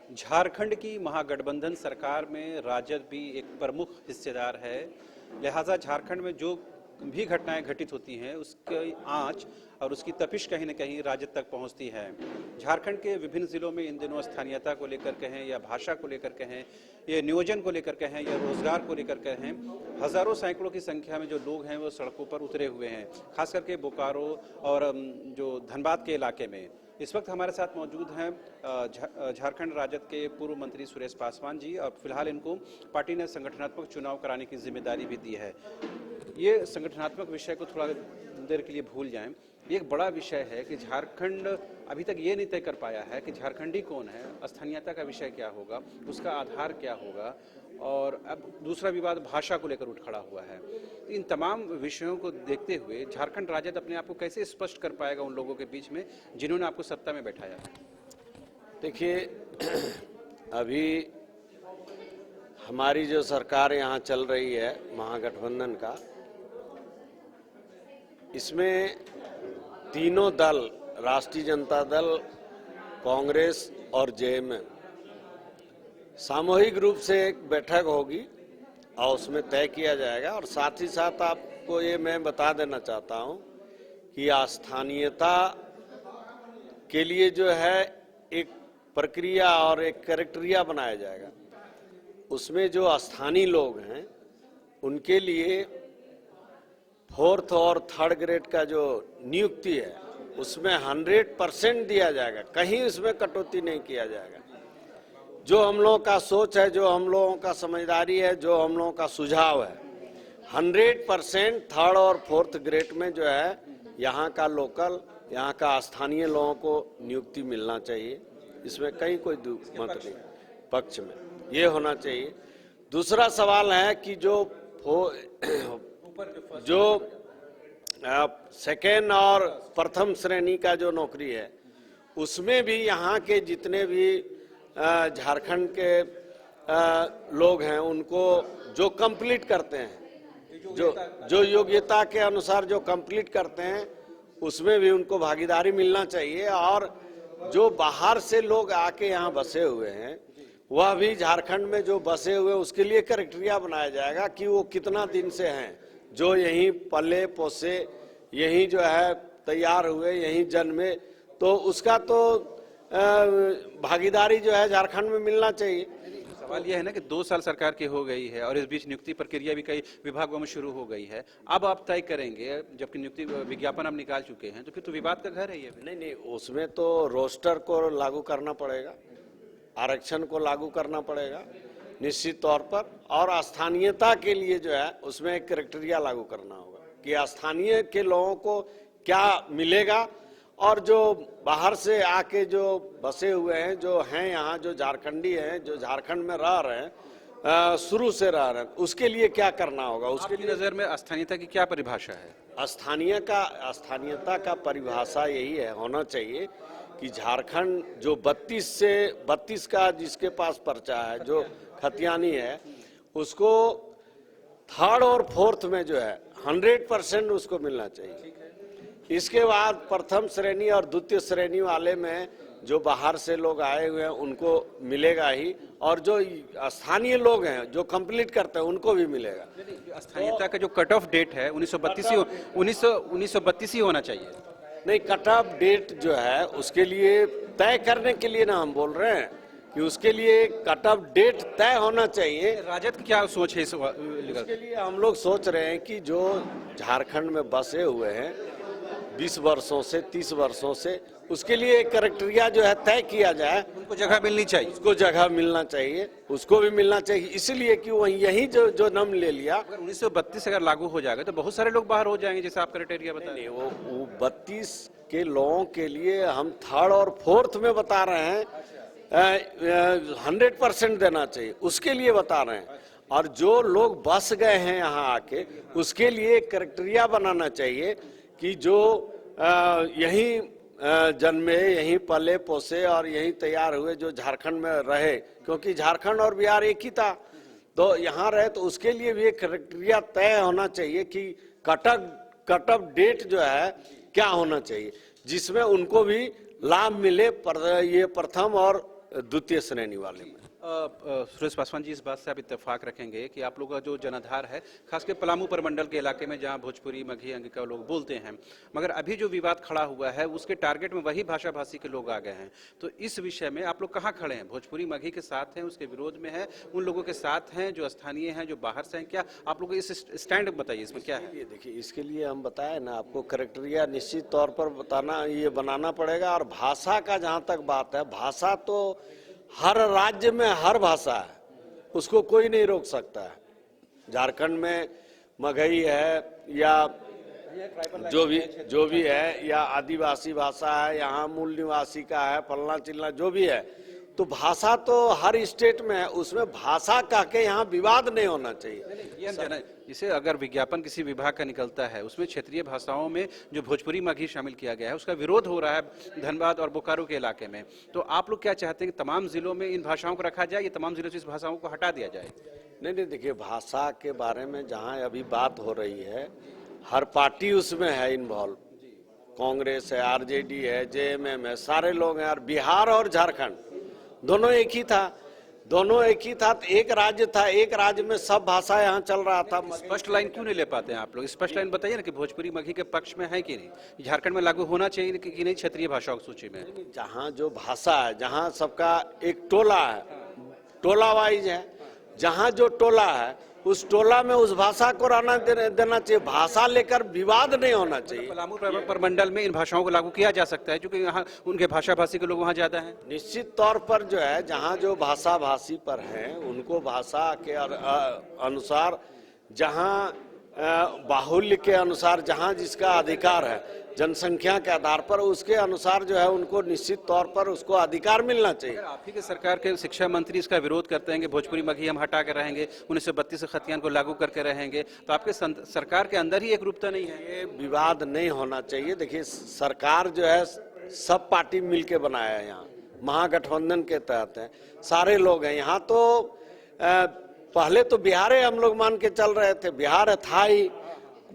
झारखंड की महागठबंधन सरकार में राजद भी एक प्रमुख हिस्सेदार है। लिहाजा झारखंड में जो भी घटनाएं घटित होती हैं उसकी आंच और उसकी तपिश कहीं न कहीं राजद तक पहुंचती है। झारखंड के विभिन्न जिलों में इन दिनों स्थानीयता को लेकर कहें या भाषा को लेकर कहें, ये नियोजन को लेकर कहें या रोजगार को लेकर कहें, हजारों सैकड़ों की संख्या में जो लोग हैं वो सड़कों पर उतरे हुए हैं, खास करके बोकारो और जो धनबाद के इलाके में। इस वक्त हमारे साथ मौजूद हैं झारखंड राजद के पूर्व मंत्री सुरेश पासवान जी, और फिलहाल इनको पार्टी ने संगठनात्मक चुनाव कराने की जिम्मेदारी भी दी है। ये संगठनात्मक विषय को थोड़ा देर के लिए भूल जाएं। ये एक बड़ा विषय है कि झारखंड अभी तक ये नहीं तय कर पाया है कि झारखंडी कौन है, स्थानीयता का विषय क्या होगा, उसका आधार क्या होगा, और अब दूसरा विवाद भाषा को लेकर उठ खड़ा हुआ है। इन तमाम विषयों को देखते हुए झारखंड राजद अपने आप को कैसे स्पष्ट कर पाएगा उन लोगों के बीच में जिन्होंने आपको सत्ता में बैठाया? देखिए, अभी हमारी जो सरकार यहाँ चल रही है महागठबंधन का, इसमें तीनों दल, राष्ट्रीय जनता दल, कांग्रेस और जेएमएम, सामूहिक रूप से एक बैठक होगी और उसमें तय किया जाएगा। और साथ ही साथ आपको ये मैं बता देना चाहता हूँ कि स्थानीयता के लिए जो है एक प्रक्रिया और एक क्राइटेरिया बनाया जाएगा। उसमें जो स्थानीय लोग हैं उनके लिए 4th और 3rd ग्रेड का जो नियुक्ति है उसमें 100% दिया जाएगा, कहीं उसमें कटौती नहीं किया जाएगा। जो हम लोगों का सोच है, जो हम लोगों का समझदारी है, जो हम लोगों का सुझाव है, 100% 3rd और 4th ग्रेड में जो है यहाँ का लोकल, यहाँ का स्थानीय लोगों को नियुक्ति मिलना चाहिए। इसमें कहीं कोई मत नहीं, पक्ष में ये होना चाहिए। दूसरा सवाल है कि जो सेकेंड और प्रथम श्रेणी का जो नौकरी है उसमें भी यहाँ के जितने भी झारखंड के लोग हैं उनको जो कंप्लीट करते हैं, जो योग्यता के अनुसार जो कंप्लीट करते हैं उसमें भी उनको भागीदारी मिलना चाहिए। और जो बाहर से लोग आके यहाँ बसे हुए हैं वह भी झारखंड में जो बसे हुए उसके लिए क्राइटेरिया बनाया जाएगा कि वो कितना दिन से हैं, जो यहीं पले पोसे, यहीं जो है तैयार हुए, यहीं जन्मे, तो उसका तो भागीदारी जो है झारखंड में मिलना चाहिए। सवाल यह है ना कि 2 साल सरकार की हो गई है और इस बीच नियुक्ति प्रक्रिया भी कई विभागों में शुरू हो गई है। अब आप तय करेंगे, जबकि नियुक्ति विज्ञापन आप निकाल चुके हैं, तो फिर तो विवाद का घर है ये। नहीं, उसमें तो रोस्टर को लागू करना पड़ेगा, आरक्षण को लागू करना पड़ेगा निश्चित तौर पर, और स्थानीयता के लिए जो है उसमें एक क्राइटेरिया लागू करना होगा कि स्थानीय के लोगों को क्या मिलेगा, और जो बाहर से आके जो बसे हुए हैं, जो हैं यहाँ, जो झारखंडी हैं, जो झारखंड में रह रहे हैं, शुरू से रह रहे हैं, उसके लिए क्या करना होगा। उसके लिए नजर में स्थानीयता की क्या परिभाषा है? स्थानीयता का परिभाषा यही है, होना चाहिए कि झारखंड जो 32 का जिसके पास पर्चा है, जो खतियानी है, उसको 3rd और 4th में जो है 100% उसको मिलना चाहिए। इसके बाद प्रथम श्रेणी और द्वितीय श्रेणी वाले में जो बाहर से लोग आए हुए हैं उनको मिलेगा ही, और जो स्थानीय लोग हैं जो कंप्लीट करते हैं उनको भी मिलेगा। स्थानीयता का जो कट ऑफ डेट है 1932 ही होना चाहिए। नहीं, कट ऑफ डेट जो है उसके लिए तय करने के लिए ना हम बोल रहे हैं कि उसके लिए कट ऑफ डेट तय होना चाहिए। राजद की क्या सोच है इसके लिए हम लोग सोच रहे हैं कि जो झारखंड में बसे हुए हैं 20 वर्षों से, 30 वर्षों से, उसके लिए एक क्राइटेरिया जो है तय किया जाए। उनको जगह मिलनी चाहिए, उसको जगह मिलना चाहिए, उसको भी मिलना चाहिए, इसलिए कि वो यही जो नाम ले लिया। अगर 1932 अगर लागू हो जाएगा तो बहुत सारे लोग बाहर हो जाएंगे, जैसे आप क्राइटेरिया बता रहे हैं। वो 32 के लोगों के लिए हम 3rd और 4th में बता रहे हैं 100% देना चाहिए, उसके लिए बता रहे हैं। और जो लोग बस गए हैं यहाँ आके, उसके लिए एक क्राइटेरिया बनाना चाहिए कि जो यहीं जन्मे, यहीं पले पोसे और यहीं तैयार हुए, जो झारखंड में रहे, क्योंकि झारखंड और बिहार एक ही था, तो यहाँ रहे, तो उसके लिए भी एक क्राइटेरिया तय होना चाहिए कि कट ऑफ डेट जो है क्या होना चाहिए, जिसमें उनको भी लाभ मिले, ये प्रथम और द्वितीय श्रेणी वाले में। सुरेश पासवान जी, इस बात से आप इत्तेफाक रखेंगे कि आप लोगों का जो जनाधार है, खासकर पलामू प्रमंडल के इलाके में जहां भोजपुरी, मगही, अंगिका लोग बोलते हैं, मगर अभी जो विवाद खड़ा हुआ है उसके टारगेट में वही भाषा भाषी के लोग आ गए हैं। तो इस विषय में आप लोग कहाँ खड़े हैं? भोजपुरी मगही के साथ हैं, उसके विरोध में है, उन लोगों के साथ हैं जो स्थानीय हैं, जो बाहर से हैं? क्या आप लोग इस स्टैंड बताइए, इसमें क्या है? ये देखिए, इसके लिए हम बताए ना आपको, क्राइटेरिया निश्चित तौर पर बनाना पड़ेगा। और भाषा का जहाँ तक बात है, भाषा तो हर राज्य में हर भाषा है, उसको कोई नहीं रोक सकता है। झारखंड में मगही है या जो भी है, या आदिवासी भाषा है, यहाँ मूल निवासी का है, फलना चिल्ला जो भी है, तो भाषा तो हर स्टेट में है, उसमें भाषा कह के यहाँ विवाद नहीं होना चाहिए। इसे अगर विज्ञापन किसी विभाग का निकलता है, उसमें क्षेत्रीय भाषाओं में जो भोजपुरी मगही शामिल किया गया है, उसका विरोध हो रहा है धनबाद और बोकारो के इलाके में, तो आप लोग क्या चाहते हैं कि तमाम जिलों में इन भाषाओं को रखा जाए या तमाम जिलों से इस भाषाओं को हटा दिया जाए? नहीं, देखिए, भाषा के बारे में जहाँ अभी बात हो रही है, हर पार्टी उसमें है इन्वॉल्व। कांग्रेस है, आरजेडी है, जेएमएम है, सारे लोग हैं। और बिहार और झारखंड दोनों एक ही था, तो एक राज्य था, एक राज्य में सब भाषा यहाँ चल रहा था। स्पष्ट लाइन क्यों नहीं ले पाते हैं आप लोग? स्पष्ट लाइन बताइए ना कि भोजपुरी मगही के पक्ष में है कि नहीं, झारखंड में लागू होना चाहिए कि नहीं क्षेत्रीय भाषाओं की सूची में? जहाँ जो भाषा है, जहाँ सबका एक टोला है, टोला वाइज है, जहाँ जो टोला है उस टोला में उस भाषा को रहना देना चाहिए। भाषा लेकर विवाद नहीं होना चाहिए। पलामू प्रमंडल में इन भाषाओं को लागू किया जा सकता है क्योंकि यहाँ उनके भाषा भाषी के लोग वहाँ ज्यादा हैं। निश्चित तौर पर जो है, जहाँ जो भाषा भाषी पर हैं उनको भाषा के अनुसार, जहाँ बाहुल्य के अनुसार, जहाँ जिसका अधिकार है जनसंख्या के आधार पर, उसके अनुसार जो है उनको निश्चित तौर पर उसको अधिकार मिलना चाहिए। आप ही के सरकार के शिक्षा मंत्री इसका विरोध करते हैं कि भोजपुरी मगही हम हटा कर रहेंगे, 1932 खतियान को लागू करके रहेंगे, तो आपके सरकार के अंदर ही एक रूपता नहीं है? ये विवाद नहीं होना चाहिए। देखिए, सरकार जो है सब पार्टी मिलके बनाया है, यहाँ महागठबंधन के तहत है, सारे लोग हैं यहाँ। तो पहले तो बिहार हम लोग मान के चल रहे थे, बिहार था ही,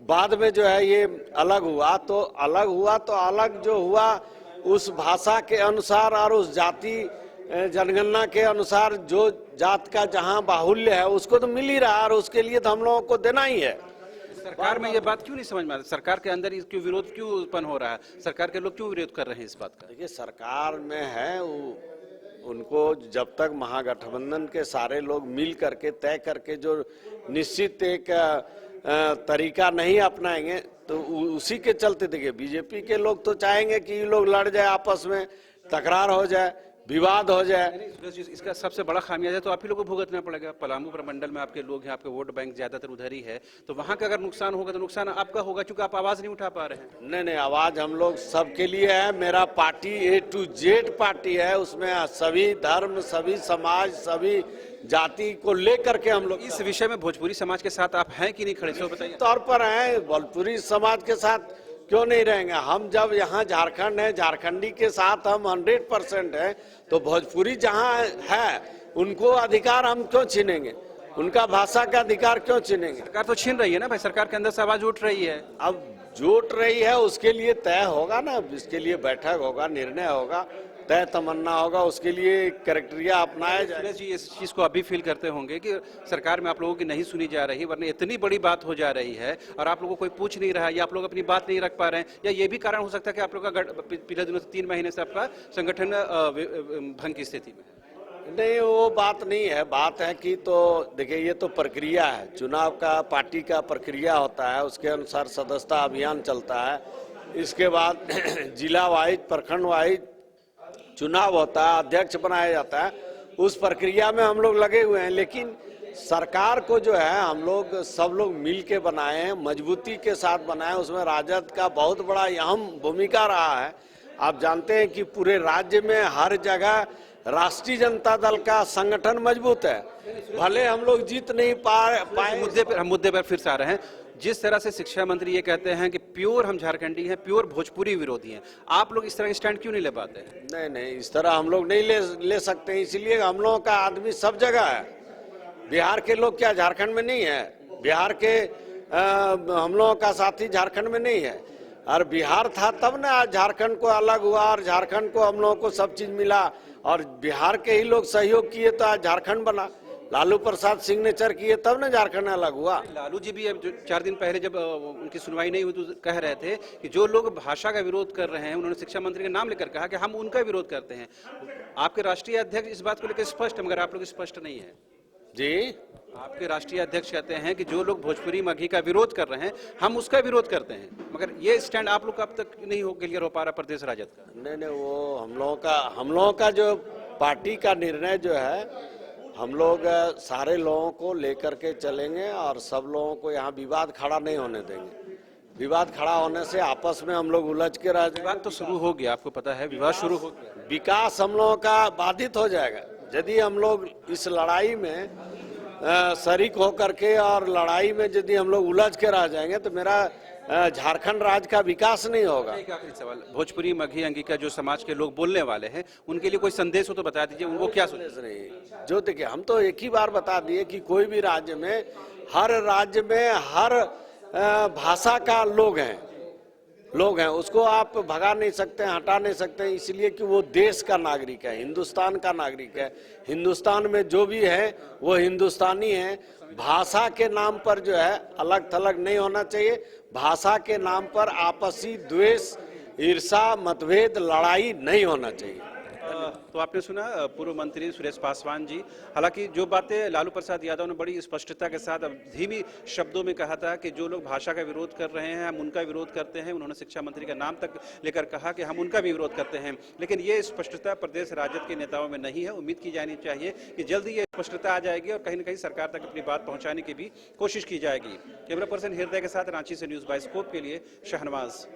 बाद में जो है ये अलग हुआ, तो अलग जो हुआ उस भाषा के अनुसार और उस जाति जनगणना के अनुसार, जो जात का जहाँ बाहुल्य है उसको तो मिल ही रहा है, और उसके लिए तो हम लोगों को देना ही है। सरकार में ये बात क्यों नहीं समझ में आता? सरकार के अंदर इसके विरोध क्यों उत्पन्न हो रहा है? सरकार के लोग क्यों विरोध कर रहे हैं इस बात का? देखिए, सरकार में है उनको जब तक महागठबंधन के सारे लोग मिल करके तय करके जो निश्चित एक तरीका नहीं अपनाएंगे, तो उसी के चलते देखिए, बीजेपी के लोग तो चाहेंगे कि ये लोग लड़ जाए, आपस में तकरार हो जाए, विवाद हो जाए। इसका सबसे बड़ा खामियाजा तो आप ही लोगों को भुगतना पड़ेगा। पलामू प्रमंडल में आपके लोग हैं, आपके वोट बैंक ज्यादातर उधर ही है, तो वहां का अगर नुकसान होगा तो नुकसान आपका होगा, क्योंकि आप आवाज नहीं उठा पा रहे हैं। नहीं, आवाज हम लोग सबके लिए है। मेरा party A to Z party है, उसमें सभी धर्म, सभी समाज, सभी जाति को लेकर के हम लोग। इस विषय में भोजपुरी समाज के साथ आप हैं कि नहीं खड़े, सो बताइए। तौर पर हैं, भोजपुरी समाज के साथ क्यों नहीं रहेंगे? हम जब यहाँ झारखंड है, झारखंडी के साथ हम 100% है, तो भोजपुरी जहाँ है उनको अधिकार हम क्यों छीनेंगे? उनका भाषा का अधिकार क्यों छीनेंगे? सरकार तो छीन रही है ना भाई, सरकार के अंदर से आवाज उठ रही है। अब जुट रही है, उसके लिए तय होगा ना, इसके लिए बैठक होगा, निर्णय होगा, तय तमन्ना होगा, उसके लिए क्राइटेरिया अपनाया जाए। जी, इस चीज को अभी फील करते होंगे कि सरकार में आप लोगों की नहीं सुनी जा रही, वरना इतनी बड़ी बात हो जा रही है और आप लोगों को कोई पूछ नहीं रहा, या आप लोग अपनी बात नहीं रख पा रहे हैं, या ये भी कारण हो सकता है कि आप लोग का पिछले दिनों से 3 महीने से आपका संगठन भंग की स्थिति में? नहीं, वो बात नहीं है। बात है कि तो देखिए, ये तो प्रक्रिया है, चुनाव का पार्टी का प्रक्रिया होता है, उसके अनुसार सदस्यता अभियान चलता है, इसके बाद जिला वाइज, प्रखंड वाइज चुनाव होता है, अध्यक्ष बनाया जाता है, उस प्रक्रिया में हम लोग लगे हुए हैं। लेकिन सरकार को जो है हम लोग सब लोग मिल के बनाए हैं, मजबूती के साथ बनाए, उसमें राजद का बहुत बड़ा अहम भूमिका रहा है। आप जानते हैं कि पूरे राज्य में हर जगह राष्ट्रीय जनता दल का संगठन मजबूत है, भले हम लोग जीत नहीं पाए। मुद्दे पर फिर से आ रहे हैं। जिस तरह से शिक्षा मंत्री ये कहते हैं कि प्योर हम झारखंडी हैं, प्योर भोजपुरी विरोधी हैं, आप लोग इस तरह के स्टैंड क्यों नहीं ले पाते हैं? नहीं, इस तरह हम लोग नहीं ले सकते, इसलिए हम लोगों का आदमी सब जगह है। बिहार के लोग क्या झारखंड में नहीं है? बिहार के हम लोगों का साथी झारखंड में नहीं है, और बिहार था तब ना आज झारखंड को अलग हुआ, और झारखंड को हम लोगों को सब चीज मिला। और बिहार के ही लोग सहयोग किए तो आज झारखंड बना। लालू प्रसाद सिग्नेचर किए तब ना झारखंड अलग हुआ। लालू जी भी अब जो 4 दिन पहले जब उनकी सुनवाई नहीं हुई तो कह रहे थे कि जो लोग भाषा का विरोध कर रहे हैं, उन्होंने शिक्षा मंत्री का नाम लेकर कहा कि हम उनका विरोध करते हैं। आपके राष्ट्रीय अध्यक्ष इस बात को लेकर स्पष्ट है, मगर आप लोग स्पष्ट नहीं है। जी, आपके राष्ट्रीय अध्यक्ष कहते हैं कि जो लोग भोजपुरी मगही का विरोध कर रहे हैं, हम उसका विरोध करते हैं, मगर ये स्टैंड आप लोग का अब तक नहीं हो क्लियर हो पा रहा प्रदेश राजद का। नहीं, वो हम लोगों का जो पार्टी का निर्णय जो है, हम लोग सारे लोगों को लेकर के चलेंगे और सब लोगों को यहाँ विवाद खड़ा नहीं होने देंगे। विवाद खड़ा होने से आपस में हम लोग उलझ के रह जाएंगे। विवाद तो शुरू हो गया, आपको पता है, विवाद शुरू हो गया। विकास हम लोगों का बाधित हो जाएगा यदि हम लोग इस लड़ाई में शरीक होकर के, और लड़ाई में यदि हम लोग उलझ के रह जाएंगे तो मेरा झारखंड राज्य का विकास नहीं होगा। एक आखिरी सवाल, भोजपुरी मगही अंगिका जो समाज के लोग बोलने वाले हैं, उनके लिए कोई संदेश हो तो बता दीजिए, उनको क्या संदेश? नहीं, जो देखिए, हम तो एक ही बार बता दिए कि कोई भी राज्य में, हर राज्य में हर भाषा का लोग हैं, उसको आप भगा नहीं सकते, हटा नहीं सकते, इसलिए कि वो देश का नागरिक है, हिंदुस्तान का नागरिक है। हिंदुस्तान में जो भी है वो हिंदुस्तानी है। भाषा के नाम पर जो है अलग थलग नहीं होना चाहिए। भाषा के नाम पर आपसी द्वेष, ईर्षा, मतभेद, लड़ाई नहीं होना चाहिए। तो आपने सुना पूर्व मंत्री सुरेश पासवान जी। हालांकि जो बातें लालू प्रसाद यादव ने बड़ी स्पष्टता के साथ अब धीमी शब्दों में कहा था कि जो लोग भाषा का विरोध कर रहे हैं, हम उनका विरोध करते हैं। उन्होंने शिक्षा मंत्री का नाम तक लेकर कहा कि हम उनका भी विरोध करते हैं, लेकिन ये स्पष्टता प्रदेश राजद के नेताओं में नहीं है। उम्मीद की जानी चाहिए कि जल्दी ये स्पष्टता आ जाएगी और कहीं न कहीं सरकार तक अपनी बात पहुंचाने की भी कोशिश की जाएगी। कैमरा पर्सन हृदय के साथ रांची से न्यूज़ बाइस्कोप के लिए शहनवाज।